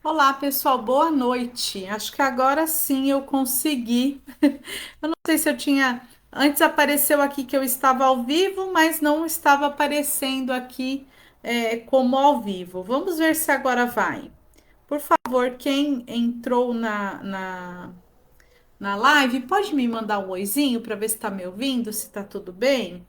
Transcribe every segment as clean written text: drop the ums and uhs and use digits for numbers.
Olá, pessoal, boa noite. Acho que agora sim eu consegui. Eu não sei se eu tinha. Antes apareceu aqui que eu estava ao vivo, mas não estava aparecendo aqui como ao vivo. Vamos ver se agora vai. Por favor, quem entrou na live, pode me mandar um oizinho para ver se está me ouvindo, se está tudo bem?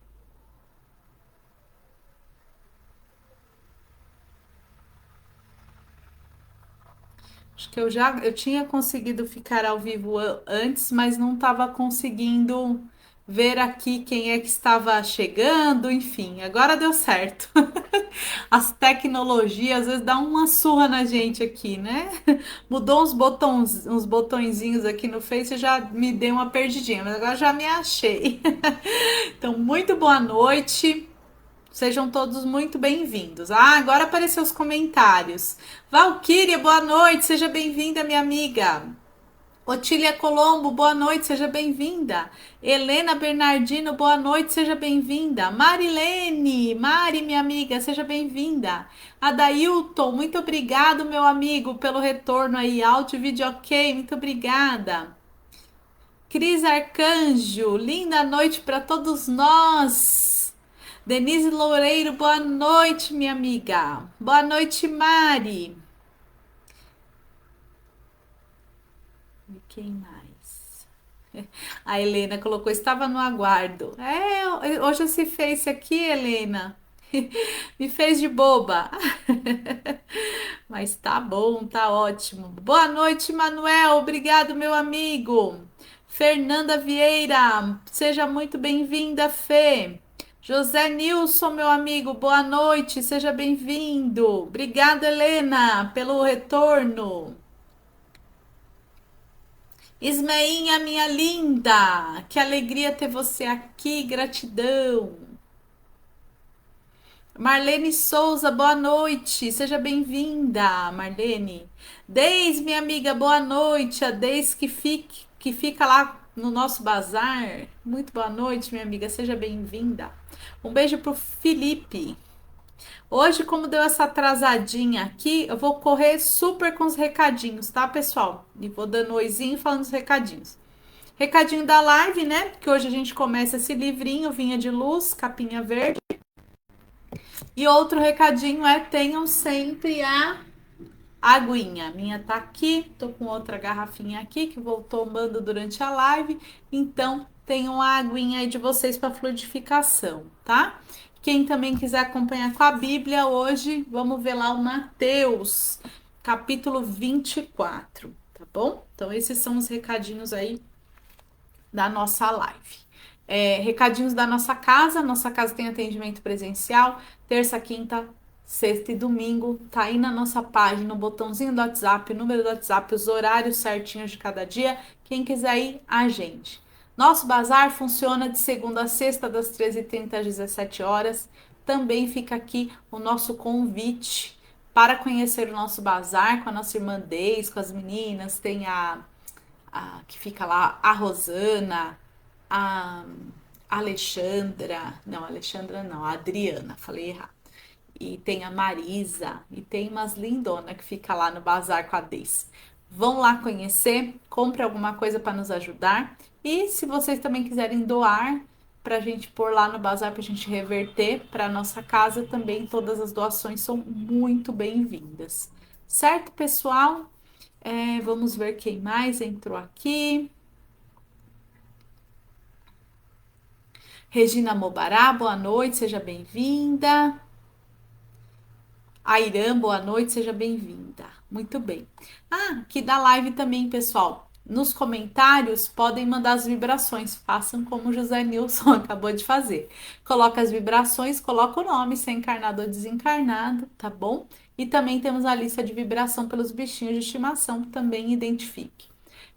Acho que eu tinha conseguido ficar ao vivo antes, mas não estava conseguindo ver aqui quem é que estava chegando, enfim, agora deu certo. As tecnologias às vezes dão uma surra na gente aqui, né? Mudou uns botõezinhos aqui no Face e já me deu uma perdidinha, mas agora já me achei. Então, muito boa noite. Sejam todos muito bem-vindos. Agora apareceu os comentários. Valquíria, boa noite, seja bem-vinda, minha amiga. Otília Colombo, boa noite, seja bem-vinda. Helena Bernardino, boa noite, seja bem-vinda. Marilene, Mari, minha amiga, seja bem-vinda. Adailton, muito obrigado, meu amigo, pelo retorno aí. Áudio e vídeo ok, muito obrigada. Cris Arcanjo, linda noite para todos nós. Denise Loureiro, boa noite, minha amiga. Boa noite, Mari. E quem mais? A Helena colocou, estava no aguardo. Hoje esse Face aqui, Helena, me fez de boba. Mas tá bom, tá ótimo. Boa noite, Manuel. Obrigado, meu amigo. Fernanda Vieira, seja muito bem-vinda, Fê. José Nilson, meu amigo, boa noite, seja bem-vindo. Obrigada, Helena, pelo retorno. Ismeinha, minha linda, que alegria ter você aqui, gratidão. Marlene Souza, boa noite, seja bem-vinda, Marlene. Deis, minha amiga, boa noite, a Deis que fica lá no nosso bazar. Muito boa noite, minha amiga, seja bem-vinda. Um beijo pro Felipe. Hoje, como deu essa atrasadinha aqui, eu vou correr super com os recadinhos, tá, pessoal? E vou dando oizinho e falando os recadinhos. Recadinho da live, né? Que hoje a gente começa esse livrinho, Vinha de Luz, capinha verde. E outro recadinho é: tenham sempre a aguinha. A minha tá aqui, tô com outra garrafinha aqui que vou tomando durante a live. Então, tenham a aguinha aí de vocês para fluidificação, tá? Quem também quiser acompanhar com a Bíblia, hoje vamos ver lá o Mateus, capítulo 24, tá bom? Então, esses são os recadinhos aí da nossa live. Recadinhos da nossa casa. Nossa casa tem atendimento presencial, terça, quinta, sexta e domingo. Tá aí na nossa página, o botãozinho do WhatsApp, o número do WhatsApp, os horários certinhos de cada dia. Quem quiser ir, agende. Nosso bazar funciona de segunda a sexta, das 13h30 às 17 horas. Também fica aqui o nosso convite para conhecer o nosso bazar com a nossa irmã Deis, com as meninas. Tem a que fica lá, a Rosana, a Alexandra não, a Adriana, falei errado. E tem a Marisa, e tem umas lindona que fica lá no bazar com a Deis. Vão lá conhecer, compre alguma coisa para nos ajudar. E se vocês também quiserem doar para a gente pôr lá no bazar, para a gente reverter para nossa casa, também todas as doações são muito bem-vindas. Certo, pessoal? Vamos ver quem mais entrou aqui. Regina Mobará, boa noite, seja bem-vinda. Airam, boa noite, seja bem-vinda. Muito bem. Aqui da live também, pessoal. Nos comentários podem mandar as vibrações. Façam como o José Nilson acabou de fazer. Coloca as vibrações, coloca o nome, se é encarnado ou desencarnado, tá bom? E também temos a lista de vibração pelos bichinhos de estimação, também identifique.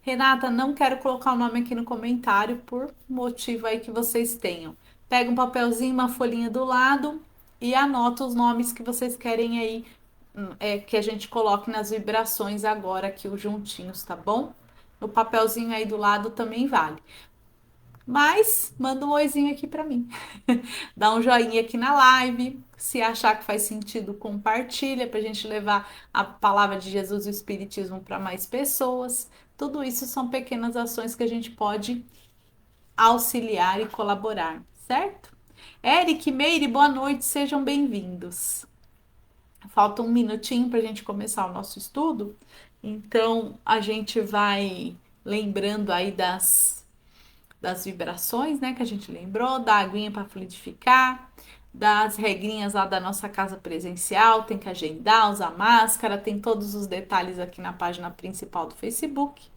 Renata, não quero colocar o nome aqui no comentário por motivo aí que vocês tenham. Pega um papelzinho, uma folhinha do lado e anota os nomes que vocês querem aí que a gente coloque nas vibrações agora aqui os juntinhos, tá bom? No papelzinho aí do lado também vale. Mas manda um oizinho aqui para mim. Dá um joinha aqui na live. Se achar que faz sentido, compartilha para a gente levar a palavra de Jesus e o Espiritismo para mais pessoas. Tudo isso são pequenas ações que a gente pode auxiliar e colaborar, certo? Eric, Meire, boa noite, sejam bem-vindos. Falta um minutinho para a gente começar o nosso estudo, então a gente vai lembrando aí das vibrações, né, que a gente lembrou, da aguinha para fluidificar, das regrinhas lá da nossa casa presencial, tem que agendar, usar máscara, tem todos os detalhes aqui na página principal do Facebook.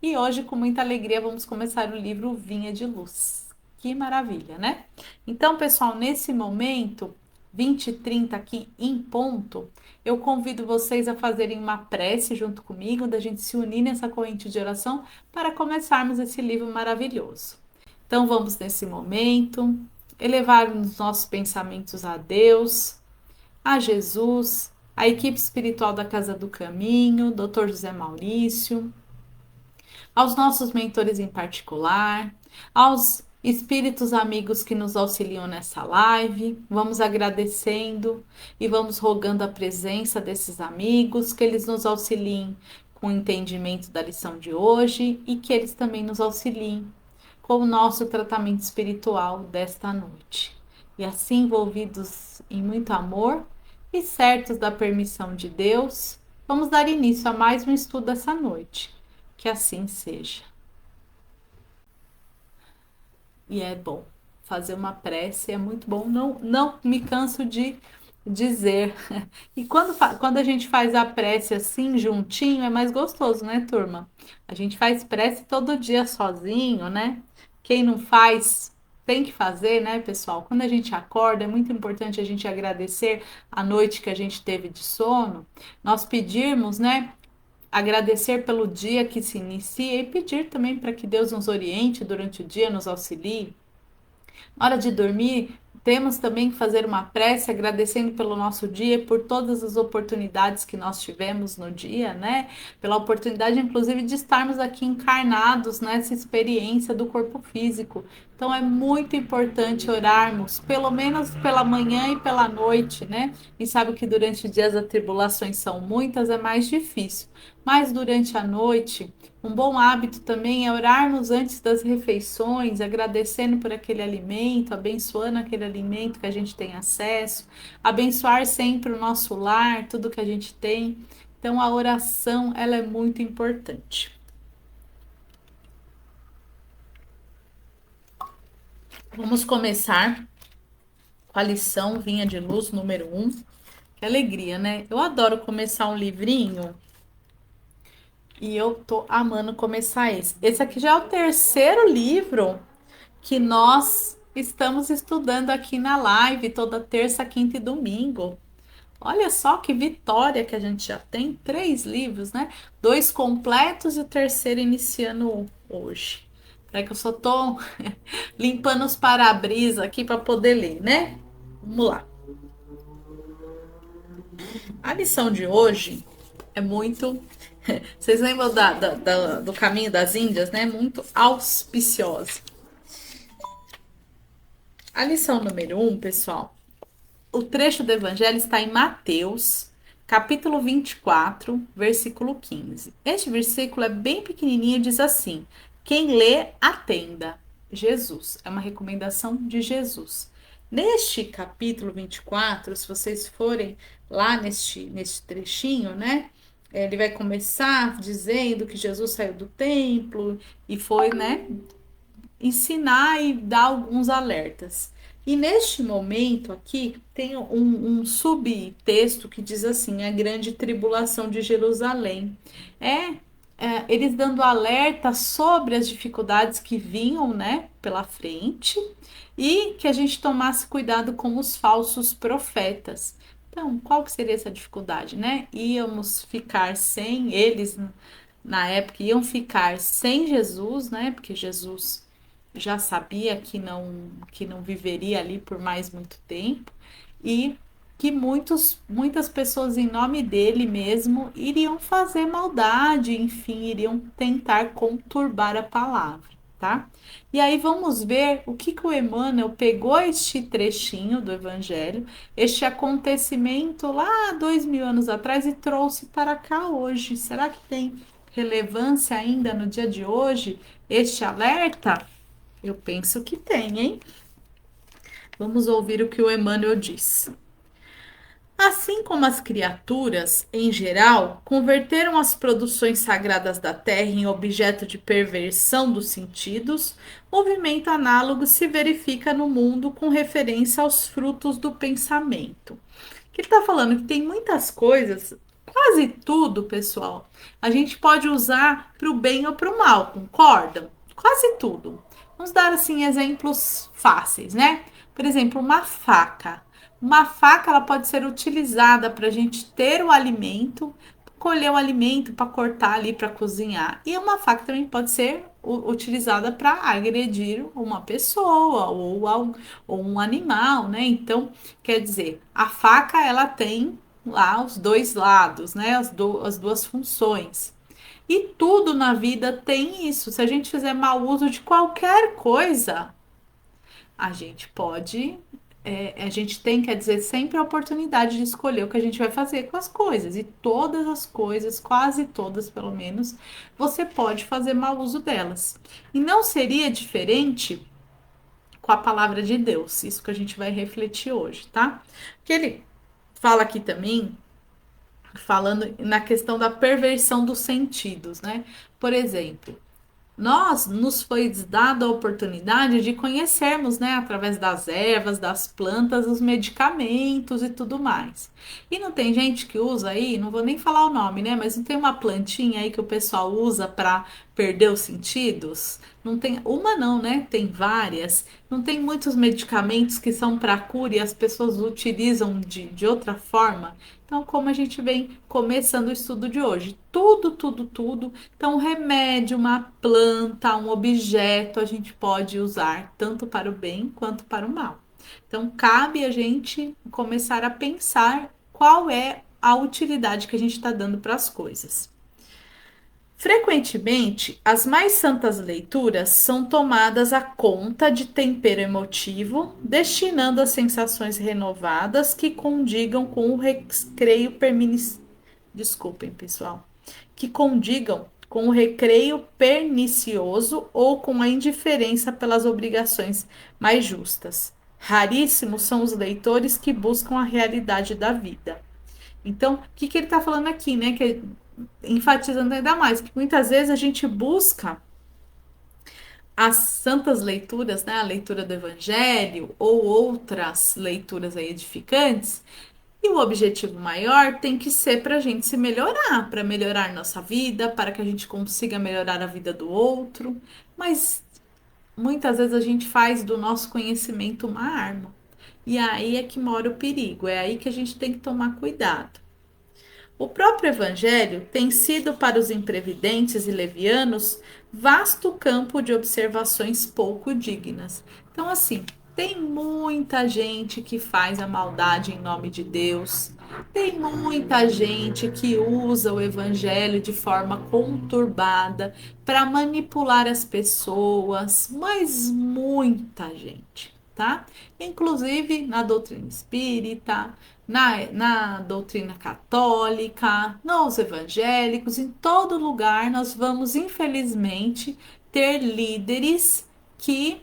E hoje, com muita alegria, vamos começar o livro Vinha de Luz. Que maravilha, né? Então, pessoal, nesse momento, 20h30 aqui em ponto, eu convido vocês a fazerem uma prece junto comigo, da gente se unir nessa corrente de oração para começarmos esse livro maravilhoso. Então vamos nesse momento elevar os nossos pensamentos a Deus, a Jesus, a equipe espiritual da Casa do Caminho, Dr. José Maurício, aos nossos mentores em particular, aos espíritos amigos que nos auxiliam nessa live. Vamos agradecendo e vamos rogando a presença desses amigos, que eles nos auxiliem com o entendimento da lição de hoje e que eles também nos auxiliem com o nosso tratamento espiritual desta noite. E assim, envolvidos em muito amor e certos da permissão de Deus, vamos dar início a mais um estudo dessa noite. Que assim seja. E é bom fazer uma prece, é muito bom, não me canso de dizer. E quando a gente faz a prece assim, juntinho, é mais gostoso, né, turma? A gente faz prece todo dia sozinho, né? Quem não faz, tem que fazer, né, pessoal? Quando a gente acorda, é muito importante a gente agradecer a noite que a gente teve de sono, nós pedirmos, né? Agradecer pelo dia que se inicia e pedir também para que Deus nos oriente durante o dia, nos auxilie. Na hora de dormir, temos também que fazer uma prece agradecendo pelo nosso dia e por todas as oportunidades que nós tivemos no dia, né? Pela oportunidade, inclusive, de estarmos aqui encarnados nessa experiência do corpo físico. Então, é muito importante orarmos, pelo menos pela manhã e pela noite, né? E sabe que durante o dia as atribulações são muitas, é mais difícil. Mas durante a noite, um bom hábito também é orarmos antes das refeições, agradecendo por aquele alimento, abençoando aquele alimento que a gente tem acesso, abençoar sempre o nosso lar, tudo que a gente tem. Então a oração, ela é muito importante. Vamos começar com a lição Vinha de Luz número 1. Que alegria, né? Eu adoro começar um livrinho e eu tô amando começar esse. Esse aqui já é o terceiro livro que nós estamos estudando aqui na live toda terça, quinta e domingo. Olha só que vitória que a gente já tem, 3 livros, né? 2 completos e o terceiro iniciando hoje. É que eu só tô limpando os para-brisa aqui para poder ler, né? Vamos lá. A lição de hoje é muito. Vocês lembram do caminho das Índias, né? Muito auspiciosa. A lição número 1, pessoal. O trecho do Evangelho está em Mateus, capítulo 24, versículo 15. Este versículo é bem pequenininho e diz assim: quem lê, atenda. Jesus. É uma recomendação de Jesus. Neste capítulo 24, se vocês forem lá neste trechinho, né? Ele vai começar dizendo que Jesus saiu do templo e foi, né, ensinar e dar alguns alertas. E neste momento aqui tem um subtexto que diz assim: a grande tribulação de Jerusalém. Eles dando alerta sobre as dificuldades que vinham, né, pela frente e que a gente tomasse cuidado com os falsos profetas. Então, qual que seria essa dificuldade, né? Íamos ficar sem eles na época, iam ficar sem Jesus, né? Porque Jesus já sabia que não viveria ali por mais muito tempo e que muitas pessoas em nome dele mesmo iriam fazer maldade, enfim, iriam tentar conturbar a palavra, tá? E aí vamos ver o que o Emmanuel pegou este trechinho do Evangelho, este acontecimento lá 2000 anos atrás e trouxe para cá hoje. Será que tem relevância ainda no dia de hoje este alerta? Eu penso que tem, hein? Vamos ouvir o que o Emmanuel diz. Assim como as criaturas, em geral, converteram as produções sagradas da terra em objeto de perversão dos sentidos, movimento análogo se verifica no mundo com referência aos frutos do pensamento. Que ele está falando que tem muitas coisas, quase tudo, pessoal, a gente pode usar para o bem ou para o mal, concordam? Quase tudo. Vamos dar assim exemplos fáceis, né? Por exemplo, uma faca. Uma faca ela pode ser utilizada para a gente ter o alimento, colher o alimento para cortar ali para cozinhar. E uma faca também pode ser utilizada para agredir uma pessoa ou um animal, né? Então, quer dizer, a faca ela tem lá os dois lados, né? As duas funções. E tudo na vida tem isso. Se a gente fizer mau uso de qualquer coisa, a gente pode. A gente tem, quer dizer, sempre a oportunidade de escolher o que a gente vai fazer com as coisas. E todas as coisas, quase todas pelo menos, você pode fazer mau uso delas. E não seria diferente com a palavra de Deus. Isso que a gente vai refletir hoje, tá? Que ele fala aqui também, falando na questão da perversão dos sentidos, né? Por exemplo, nós nos foi dada a oportunidade de conhecermos, né, através das ervas, das plantas, os medicamentos e tudo mais. E não tem gente que usa aí, não vou nem falar o nome, né, mas não tem uma plantinha aí que o pessoal usa para perder os sentidos? Não tem uma não, né? Tem várias. Não tem muitos medicamentos que são para cura e as pessoas utilizam de outra forma. Então, como a gente vem começando o estudo de hoje, tudo. Então, um remédio, uma planta, um objeto, a gente pode usar tanto para o bem quanto para o mal. Então, cabe a gente começar a pensar qual é a utilidade que a gente está dando para as coisas. Frequentemente, as mais santas leituras são tomadas a conta de tempero emotivo, destinando a sensações renovadas que condigam com o recreio Desculpem, pessoal. Que condigam com o recreio pernicioso ou com a indiferença pelas obrigações mais justas. Raríssimos são os leitores que buscam a realidade da vida. Então, o que ele está falando aqui, né? Que enfatizando ainda mais, que muitas vezes a gente busca as santas leituras, né, a leitura do Evangelho ou outras leituras aí edificantes, e o objetivo maior tem que ser para a gente se melhorar, para melhorar nossa vida, para que a gente consiga melhorar a vida do outro, mas muitas vezes a gente faz do nosso conhecimento uma arma. E aí é que mora o perigo, é aí que a gente tem que tomar cuidado. O próprio Evangelho tem sido para os imprevidentes e levianos vasto campo de observações pouco dignas. Então, assim, tem muita gente que faz a maldade em nome de Deus, tem muita gente que usa o Evangelho de forma conturbada para manipular as pessoas, mas muita gente, tá? Inclusive na doutrina espírita, na doutrina católica, nos evangélicos, em todo lugar nós vamos, infelizmente, ter líderes que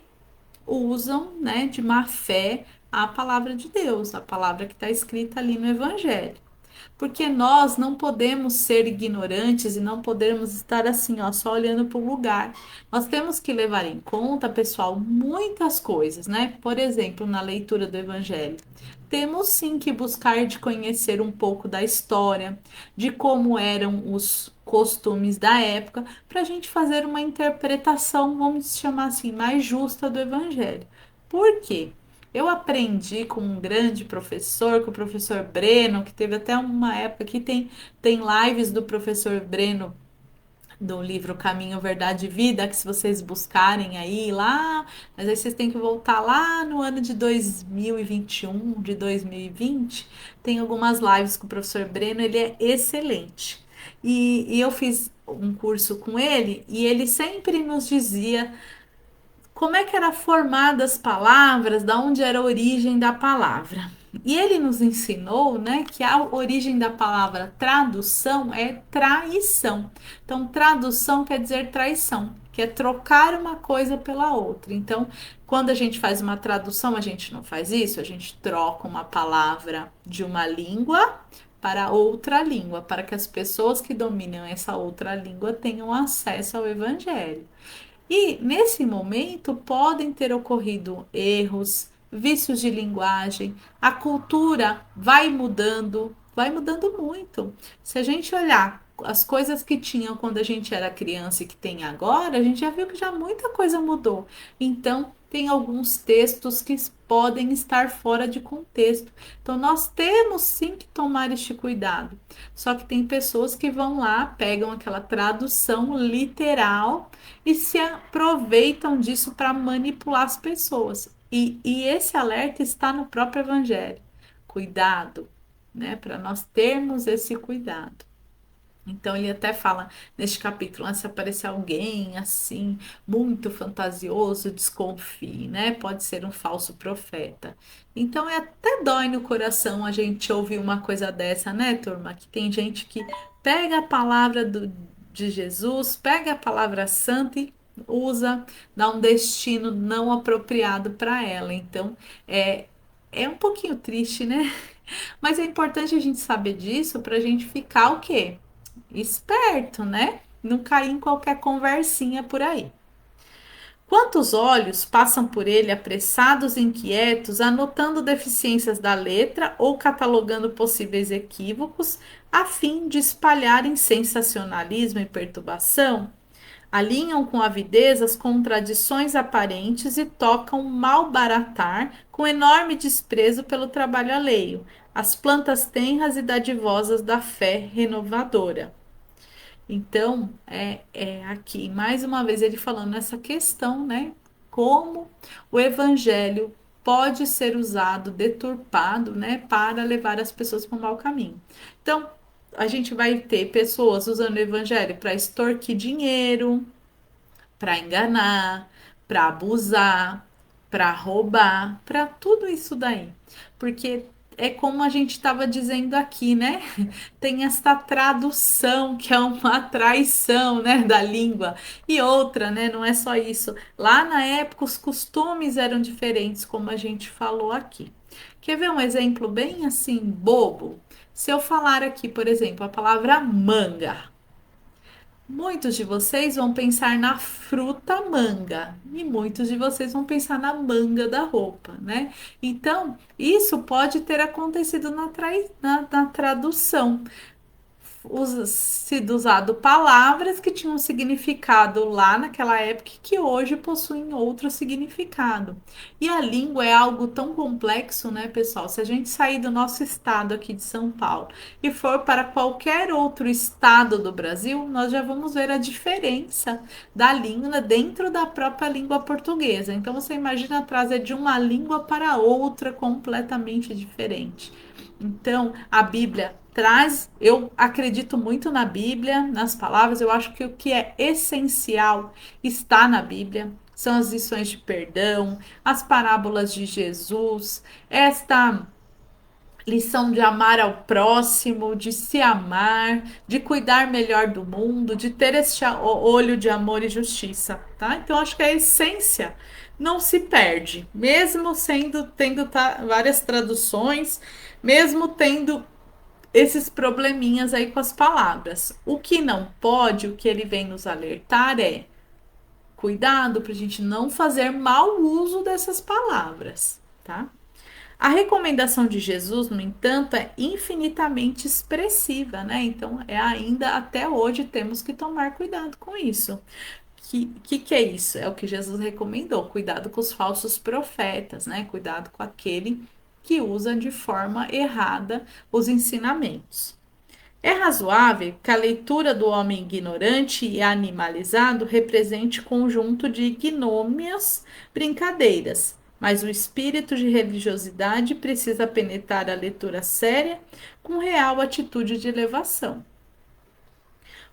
usam, né, de má fé a palavra de Deus, a palavra que está escrita ali no Evangelho. Porque nós não podemos ser ignorantes e não podemos estar assim, ó, só olhando para o lugar. Nós temos que levar em conta, pessoal, muitas coisas, né? Por exemplo, na leitura do Evangelho. Temos sim que buscar de conhecer um pouco da história, de como eram os costumes da época, para a gente fazer uma interpretação, vamos chamar assim, mais justa do Evangelho. Por quê? Eu aprendi com um grande professor, com o professor Breno, que teve até uma época que tem lives do professor Breno do livro Caminho, Verdade e Vida, que se vocês buscarem aí lá, mas aí vocês têm que voltar lá no ano de 2021, de 2020, tem algumas lives com o professor Breno, ele é excelente. E eu fiz um curso com ele e ele sempre nos dizia como é que era formadas as palavras, da onde era a origem da palavra. E ele nos ensinou, né, que a origem da palavra tradução é traição. Então, tradução quer dizer traição, que é trocar uma coisa pela outra. Então, quando a gente faz uma tradução, a gente não faz isso, a gente troca uma palavra de uma língua para outra língua, para que as pessoas que dominam essa outra língua tenham acesso ao evangelho. E nesse momento podem ter ocorrido erros, vícios de linguagem, a cultura vai mudando muito. Se a gente olhar as coisas que tinham quando a gente era criança e que tem agora, a gente já viu que já muita coisa mudou. Então, tem alguns textos que podem estar fora de contexto. Então, nós temos sim que tomar este cuidado. Só que tem pessoas que vão lá, pegam aquela tradução literal e se aproveitam disso para manipular as pessoas. E esse alerta está no próprio Evangelho. Cuidado, né? Para nós termos esse cuidado. Então ele até fala neste capítulo, se aparecer alguém assim, muito fantasioso, desconfie, né? Pode ser um falso profeta. Então é até dói no coração a gente ouvir uma coisa dessa, né, turma? Que tem gente que pega a palavra de Jesus, pega a palavra santa e usa, dá um destino não apropriado para ela. Então é um pouquinho triste, né? Mas é importante a gente saber disso para a gente ficar o quê? Esperto, né? Não cair em qualquer conversinha por aí. Quantos olhos passam por ele apressados e inquietos, anotando deficiências da letra ou catalogando possíveis equívocos, a fim de espalharem sensacionalismo e perturbação? Alinham com avidez as contradições aparentes e tocam malbaratar com enorme desprezo pelo trabalho alheio, as plantas tenras e dadivosas da fé renovadora. Então, é aqui, mais uma vez, ele falando nessa questão, né? Como o evangelho pode ser usado, deturpado, né? Para levar as pessoas para o mau caminho. Então, a gente vai ter pessoas usando o evangelho para extorquir dinheiro, para enganar, para abusar, para roubar, para tudo isso daí. Porque é como a gente estava dizendo aqui, né? Tem esta tradução que é uma traição, né, da língua. E outra, né, não é só isso. Lá na época os costumes eram diferentes, como a gente falou aqui. Quer ver um exemplo bem assim bobo? Se eu falar aqui, por exemplo, a palavra manga, muitos de vocês vão pensar na fruta manga e muitos de vocês vão pensar na manga da roupa, né? Então, isso pode ter acontecido na tradução sido usado palavras que tinham significado lá naquela época que hoje possuem outro significado. E a língua é algo tão complexo, né, pessoal? Se a gente sair do nosso estado aqui de São Paulo e for para qualquer outro estado do Brasil, nós já vamos ver a diferença da língua dentro da própria língua portuguesa. Então você imagina trazer de uma língua para outra completamente diferente. Então, a Bíblia traz, eu acredito muito na Bíblia, nas palavras, eu acho que o que é essencial está na Bíblia. São as lições de perdão, as parábolas de Jesus, esta lição de amar ao próximo, de se amar, de cuidar melhor do mundo, de ter este olho de amor e justiça, tá? Então acho que a essência não se perde, mesmo sendo tendo várias traduções, mesmo tendo esses probleminhas aí com as palavras. O que não pode, o que ele vem nos alertar é cuidado para a gente não fazer mau uso dessas palavras, tá? A recomendação de Jesus, no entanto, é infinitamente expressiva, né? Então, é ainda até hoje temos que tomar cuidado com isso. Que é isso? É o que Jesus recomendou: cuidado com os falsos profetas, né? Cuidado com aquele que usa de forma errada os ensinamentos. É razoável que a leitura do homem ignorante e animalizado represente conjunto de ignômias, brincadeiras, mas o espírito de religiosidade precisa penetrar a leitura séria com real atitude de elevação.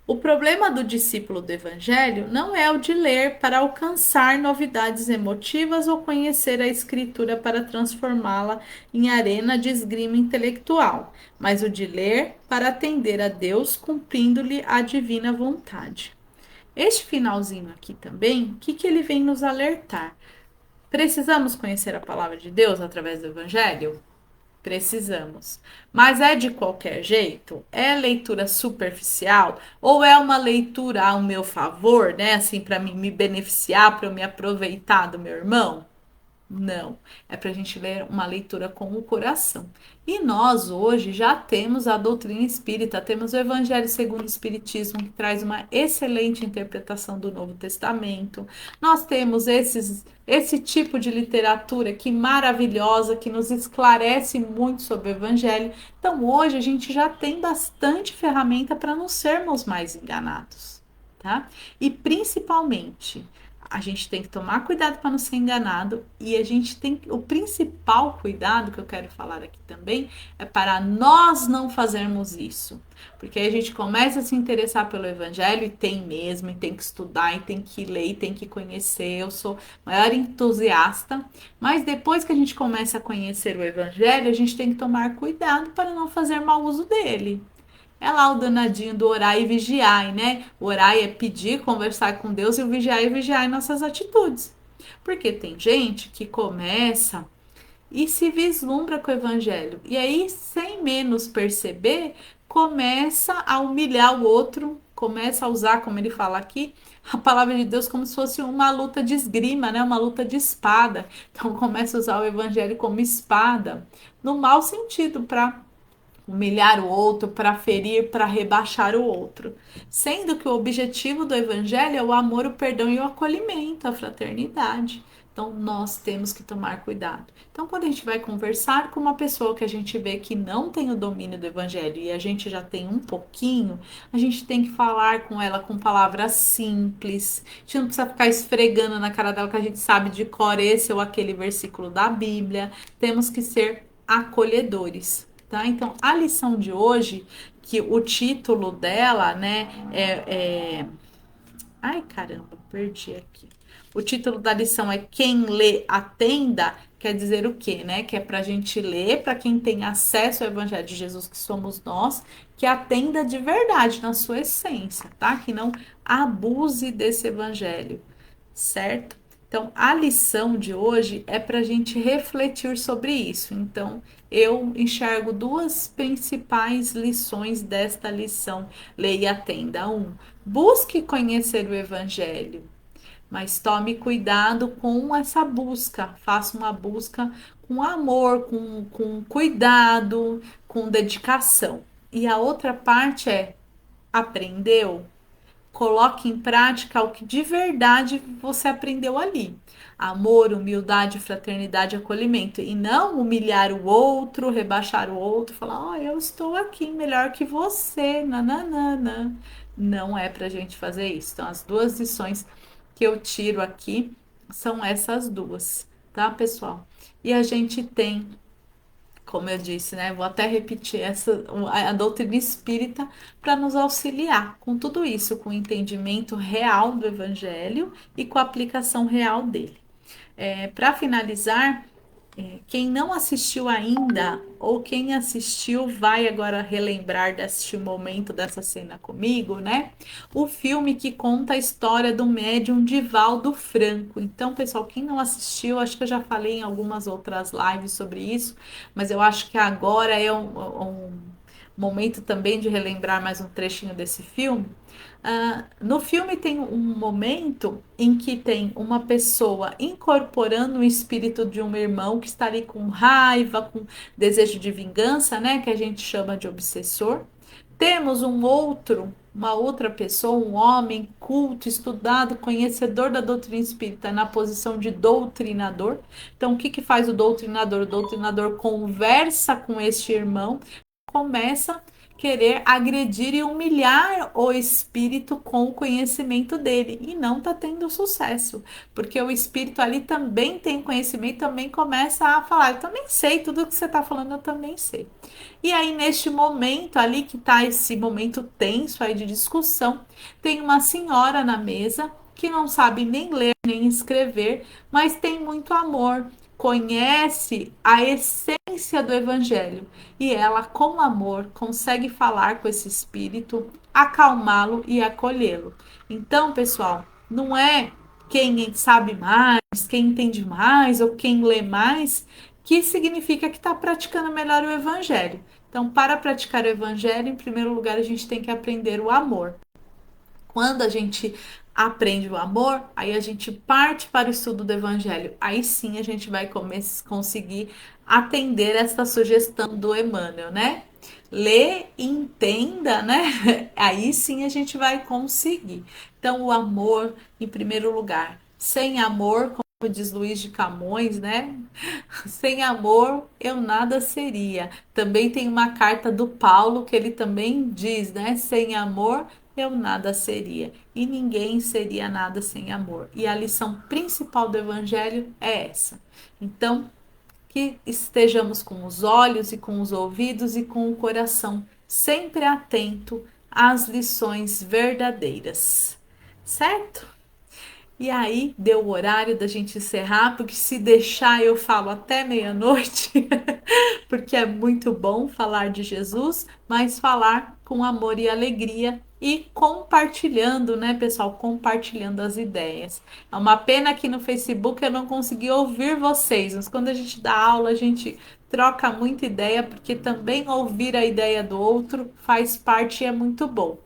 O problema do discípulo do Evangelho não é o de ler para alcançar novidades emotivas ou conhecer a Escritura para transformá-la em arena de esgrima intelectual, mas o de ler para atender a Deus, cumprindo-lhe a divina vontade. Este finalzinho aqui também, o que ele vem nos alertar? Precisamos conhecer a palavra de Deus através do Evangelho? Precisamos. Mas é de qualquer jeito? É leitura superficial? Ou é uma leitura ao meu favor, né? Assim, para me beneficiar, para eu me aproveitar do meu irmão? Não, é para a gente ler uma leitura com o coração. E nós hoje já temos a doutrina espírita, temos o Evangelho segundo o Espiritismo, que traz uma excelente interpretação do Novo Testamento. Nós temos esse tipo de literatura que maravilhosa, que nos esclarece muito sobre o Evangelho. Então hoje a gente já tem bastante ferramenta para não sermos mais enganados, tá? E principalmente a gente tem que tomar cuidado para não ser enganado e a gente tem o principal cuidado que eu quero falar aqui também é para nós não fazermos isso, porque aí a gente começa a se interessar pelo evangelho e tem mesmo, e tem que estudar, e tem que ler, e tem que conhecer. Eu sou maior entusiasta, mas depois que a gente começa a conhecer o evangelho, a gente tem que tomar cuidado para não fazer mau uso dele. É lá o danadinho do orar e vigiar, né? O orar é pedir, conversar com Deus, e o vigiar é vigiar em nossas atitudes. Porque tem gente que começa e se vislumbra com o evangelho. E aí, sem menos perceber, começa a humilhar o outro, começa a usar, como ele fala aqui, a palavra de Deus como se fosse uma luta de esgrima, né? Uma luta de espada. Então começa a usar o evangelho como espada, no mau sentido, para humilhar o outro, para ferir, para rebaixar o outro. Sendo que o objetivo do evangelho é o amor, o perdão e o acolhimento, a fraternidade. Então, nós temos que tomar cuidado. Então, quando a gente vai conversar com uma pessoa que a gente vê que não tem o domínio do evangelho e a gente já tem um pouquinho, a gente tem que falar com ela com palavras simples. A gente não precisa ficar esfregando na cara dela que a gente sabe de cor esse ou aquele versículo da Bíblia. Temos que ser acolhedores. Tá? Então, a lição de hoje, que o título dela, né, Ai, caramba, perdi aqui. O título da lição é Quem lê, atenda, quer dizer o quê, né? Que é para a gente ler, para quem tem acesso ao Evangelho de Jesus, que somos nós, que atenda de verdade na sua essência, tá? Que não abuse desse Evangelho, certo? Então, a lição de hoje é para a gente refletir sobre isso. Então, eu enxergo duas principais lições desta lição. Leia e atenda. Busque conhecer o Evangelho, mas tome cuidado com essa busca. Faça uma busca com amor, com cuidado, com dedicação. E a outra parte é: aprendeu? Coloque em prática o que de verdade você aprendeu ali. Amor, humildade, fraternidade, acolhimento. E não humilhar o outro, rebaixar o outro, falar, eu estou aqui melhor que você. Nananana. Não é pra gente fazer isso. Então, as duas lições que eu tiro aqui são essas duas, tá, pessoal? E a gente tem, como eu disse, né? Vou até repetir a doutrina espírita para nos auxiliar com tudo isso, com o entendimento real do evangelho e com a aplicação real dele. Para finalizar, quem não assistiu ainda, ou quem assistiu, vai agora relembrar deste momento, dessa cena comigo, né? O filme que conta a história do médium Divaldo Franco. Então, pessoal, quem não assistiu, acho que eu já falei em algumas outras lives sobre isso, mas eu acho que agora é um momento também de relembrar mais um trechinho desse filme. No filme tem um momento em que tem uma pessoa incorporando o espírito de um irmão que está ali com raiva, com desejo de vingança, né? Que a gente chama de obsessor. Temos uma outra pessoa, um homem culto, estudado, conhecedor da doutrina espírita, na posição de doutrinador. Então, o que que faz o doutrinador? O doutrinador conversa com este irmão, começa querer agredir e humilhar o espírito com o conhecimento dele e não está tendo sucesso, porque o espírito ali também tem conhecimento, também começa a falar, eu também sei tudo que você está falando, eu também sei. E aí, neste momento ali que está esse momento tenso aí de discussão, tem uma senhora na mesa que não sabe nem ler nem escrever, mas tem muito amor, conhece a essência do evangelho e ela, com amor, consegue falar com esse espírito, acalmá-lo e acolhê-lo. Então, pessoal, não é quem sabe mais, quem entende mais ou quem lê mais que significa que está praticando melhor o evangelho. Então, para praticar o evangelho, em primeiro lugar, a gente tem que aprender o amor. Quando a gente aprende o amor, aí a gente parte para o estudo do evangelho. Aí sim a gente vai conseguir atender essa sugestão do Emmanuel, né? Lê e entenda, né? Aí sim a gente vai conseguir. Então, o amor em primeiro lugar. Sem amor, como diz Luiz de Camões, né? Sem amor eu nada seria. Também tem uma carta do Paulo que ele também diz, né? Sem amor eu nada seria. E ninguém seria nada sem amor. E a lição principal do evangelho é essa. Então, que estejamos com os olhos e com os ouvidos e com o coração sempre atento às lições verdadeiras. Certo? E aí deu o horário da gente encerrar, porque se deixar eu falo até meia-noite, porque é muito bom falar de Jesus, mas falar com amor e alegria e compartilhando, né, pessoal? Compartilhando as ideias. É uma pena que no Facebook eu não consegui ouvir vocês, mas quando a gente dá aula, a gente troca muita ideia, porque também ouvir a ideia do outro faz parte e é muito bom.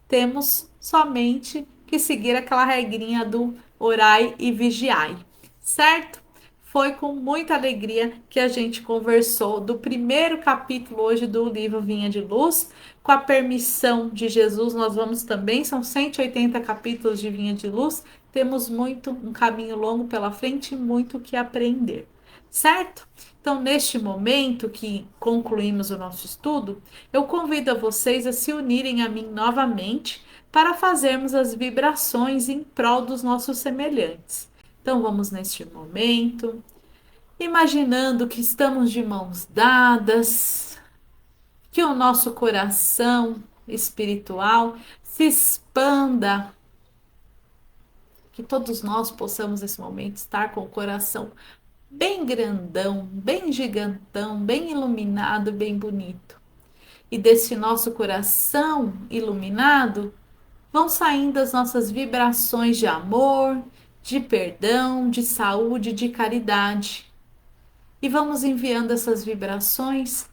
Temos somente que seguir aquela regrinha do orai e vigiai, certo? Foi com muita alegria que a gente conversou do primeiro capítulo hoje do livro Vinha de Luz. Com a permissão de Jesus, nós vamos também, são 180 capítulos de Vinha de Luz. Temos muito, um caminho longo pela frente e muito o que aprender, certo? Então, neste momento que concluímos o nosso estudo, eu convido a vocês a se unirem a mim novamente para fazermos as vibrações em prol dos nossos semelhantes. Então, vamos neste momento, imaginando que estamos de mãos dadas, que o nosso coração espiritual se expanda, que todos nós possamos nesse momento estar com o coração bem grandão, bem gigantão, bem iluminado, bem bonito. E desse nosso coração iluminado vão saindo as nossas vibrações de amor, de perdão, de saúde, de caridade. E vamos enviando essas vibrações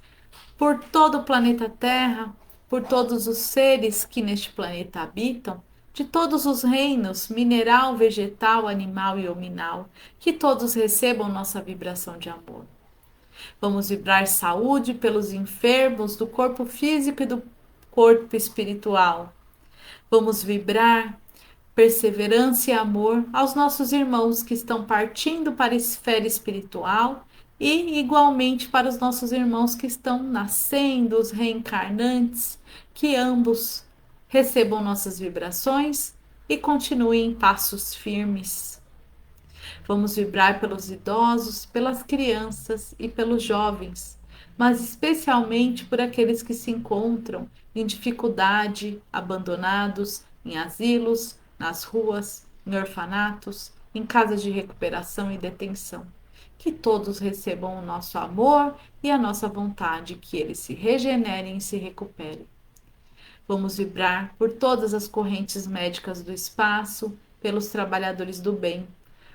por todo o planeta Terra, por todos os seres que neste planeta habitam, de todos os reinos, mineral, vegetal, animal e hominal, que todos recebam nossa vibração de amor. Vamos vibrar saúde pelos enfermos do corpo físico e do corpo espiritual. Vamos vibrar perseverança e amor aos nossos irmãos que estão partindo para a esfera espiritual e igualmente para os nossos irmãos que estão nascendo, os reencarnantes, que ambos recebam nossas vibrações e continuem em passos firmes. Vamos vibrar pelos idosos, pelas crianças e pelos jovens, mas especialmente por aqueles que se encontram em dificuldade, abandonados em asilos, nas ruas, em orfanatos, em casas de recuperação e detenção. Que todos recebam o nosso amor e a nossa vontade, que eles se regenerem e se recuperem. Vamos vibrar por todas as correntes médicas do espaço, pelos trabalhadores do bem,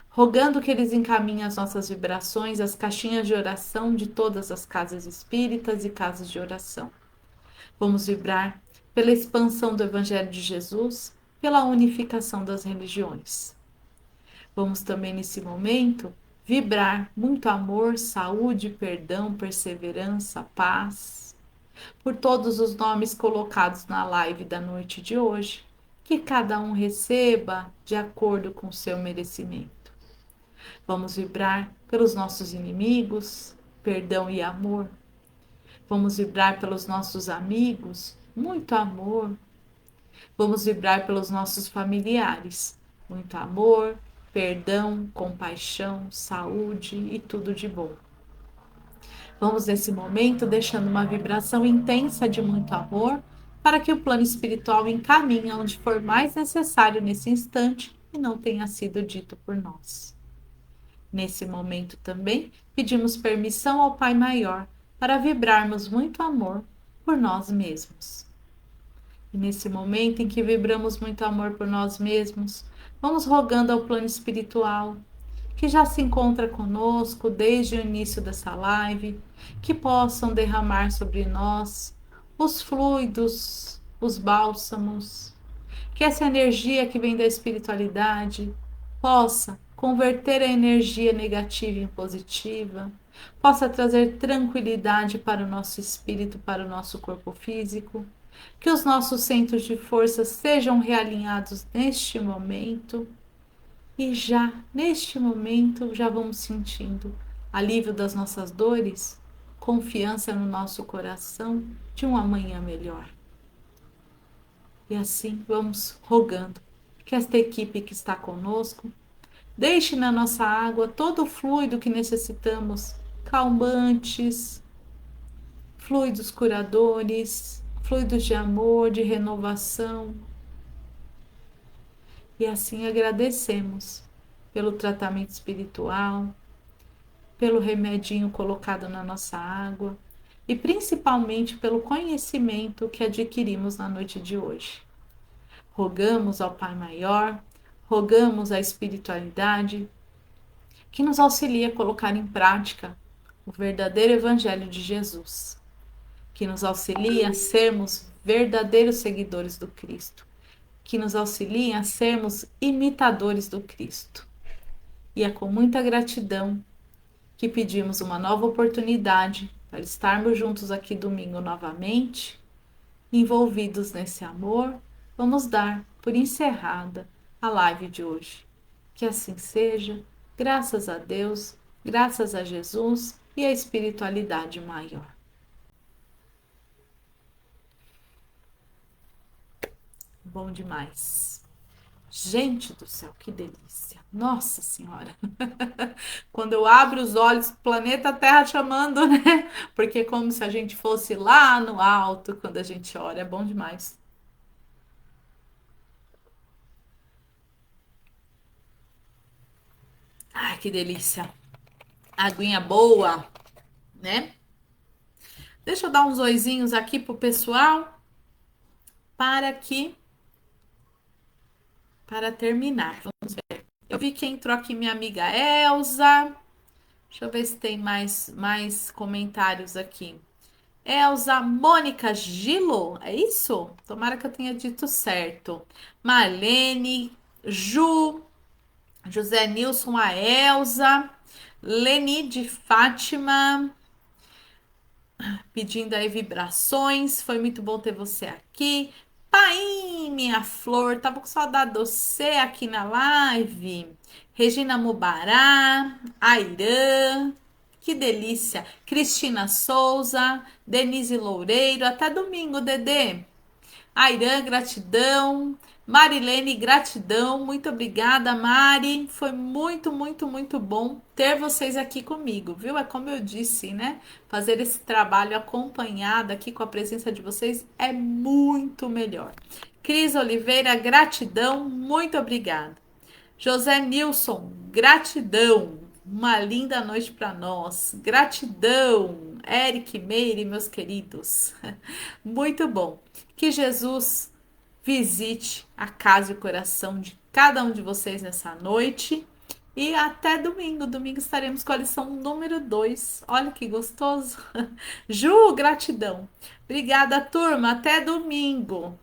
rogando que eles encaminhem as nossas vibrações às caixinhas de oração de todas as casas espíritas e casas de oração. Vamos vibrar pela expansão do Evangelho de Jesus, pela unificação das religiões. Vamos também, nesse momento, vibrar muito amor, saúde, perdão, perseverança, paz, por todos os nomes colocados na live da noite de hoje, que cada um receba de acordo com o seu merecimento. Vamos vibrar pelos nossos inimigos, perdão e amor. Vamos vibrar pelos nossos amigos, muito amor. Vamos vibrar pelos nossos familiares, muito amor, perdão, compaixão, saúde e tudo de bom. Vamos nesse momento deixando uma vibração intensa de muito amor para que o plano espiritual encaminhe onde for mais necessário nesse instante e não tenha sido dito por nós. Nesse momento também pedimos permissão ao Pai Maior para vibrarmos muito amor por nós mesmos. E nesse momento em que vibramos muito amor por nós mesmos, vamos rogando ao plano espiritual que já se encontra conosco desde o início dessa live, que possam derramar sobre nós os fluidos, os bálsamos, que essa energia que vem da espiritualidade possa converter a energia negativa em positiva, possa trazer tranquilidade para o nosso espírito, para o nosso corpo físico, que os nossos centros de força sejam realinhados neste momento. E já neste momento, já vamos sentindo alívio das nossas dores, confiança no nosso coração de um amanhã melhor. E assim vamos rogando que esta equipe que está conosco deixe na nossa água todo o fluido que necessitamos, calmantes, fluidos curadores, fluidos de amor, de renovação. E assim agradecemos pelo tratamento espiritual, pelo remedinho colocado na nossa água e principalmente pelo conhecimento que adquirimos na noite de hoje. Rogamos ao Pai Maior, rogamos à espiritualidade que nos auxilie a colocar em prática o verdadeiro Evangelho de Jesus, que nos auxilie a sermos verdadeiros seguidores do Cristo, que nos auxiliem a sermos imitadores do Cristo. E é com muita gratidão que pedimos uma nova oportunidade para estarmos juntos aqui domingo novamente, envolvidos nesse amor. Vamos dar por encerrada a live de hoje. Que assim seja, graças a Deus, graças a Jesus e à espiritualidade maior. Bom demais. Gente do céu, que delícia. Nossa Senhora. Quando eu abro os olhos, planeta Terra chamando, né? Porque é como se a gente fosse lá no alto quando a gente ora. É bom demais. Ai, que delícia. Aguinha boa, né? Deixa eu dar uns oizinhos aqui pro pessoal para terminar. Vamos ver. Eu vi que entrou aqui minha amiga Elza. Deixa eu ver se tem mais comentários aqui. Elza Mônica Gilo, é isso? Tomara que eu tenha dito certo. Marlene, Ju, José Nilson, a Elza, Leni de Fátima, pedindo aí vibrações. Foi muito bom ter você aqui. Paim, minha flor, tava com saudade de você aqui na live. Regina Mubará, Airã, que delícia. Cristina Souza, Denise Loureiro, até domingo, Dedê. Airã, gratidão. Marilene, gratidão. Muito obrigada, Mari. Foi muito, muito, muito bom ter vocês aqui comigo, viu? É como eu disse, né? Fazer esse trabalho acompanhado aqui com a presença de vocês é muito melhor. Cris Oliveira, gratidão. Muito obrigada. José Nilson, gratidão. Uma linda noite para nós. Gratidão. Eric Meire, meus queridos. Muito bom. Que Jesus visite a casa e o coração de cada um de vocês nessa noite. E até domingo. Domingo estaremos com a lição número 2. Olha que gostoso. Ju, gratidão. Obrigada, turma. Até domingo.